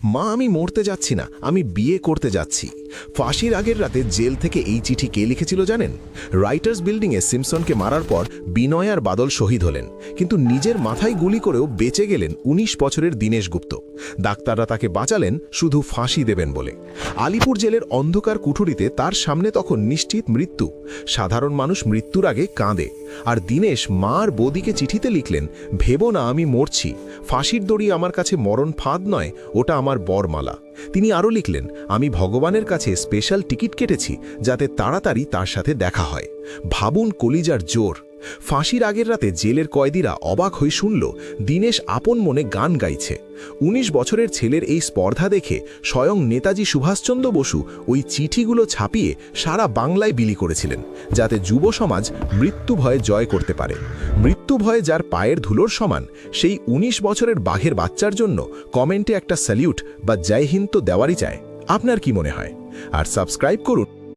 মা, আমি মরতে যাচ্ছি না, আমি বিয়ে করতে যাচ্ছি। ফাঁসির আগের রাতে জেল থেকে এই চিঠি কে লিখেছিল জানেন? রাইটার্স বিল্ডিংয়ে সিমসনকে মারার পর বিনয় আর বাদল শহীদ হলেন, কিন্তু নিজের মাথায় গুলি করেও বেঁচে গেলেন ১৯ বছরের দীনেশ গুপ্ত। ডাক্তাররা তাকে বাঁচালেন শুধু ফাঁসি দেবেন বলে। আলিপুর জেলের অন্ধকার কুঠুরিতে তার সামনে তখন নিশ্চিত মৃত্যু। সাধারণ মানুষ মৃত্যুর আগে কাঁদে, আর দীনেশ মা আর বৌদিকে চিঠিতে লিখলেন, ভেবো না আমি মরছি, ফাঁসির দড়ি আমার কাছে মরণ ফাঁদ নয়, ওটা আমার বরমালা। তিনি আরও লিখলেন, আমি ভগবানের কাছে স্পেশাল টিকিট কেটেছি যাতে তাড়াতাড়ি তার সাথে দেখা হয়। ভাবুন কলিজার জোর। ফাঁসির আগের রাতে জেলের কয়েদিরা অবাক হয়ে শুনল দীনেশ আপন মনে গান গাইছে। ১৯ বছরের ছেলের এই স্পর্ধা দেখে স্বয়ং নেতাজি সুভাষচন্দ্র বসু ওই চিঠিগুলো ছাপিয়ে সারা বাংলায় বিলি করেছিলেন, যাতে যুব সমাজ মৃত্যু ভয়ে জয় করতে পারে। মৃত্যু ভয়ে যার পায়ের ধুলোর সমান, সেই ১৯ বছরের বাঘের বাচ্চার জন্য কমেন্টে একটা স্যালিউট বা জয় হিন্দ তো দেওয়ারই চায়। আপনার কি মনে হয়? আর সাবস্ক্রাইব করুন।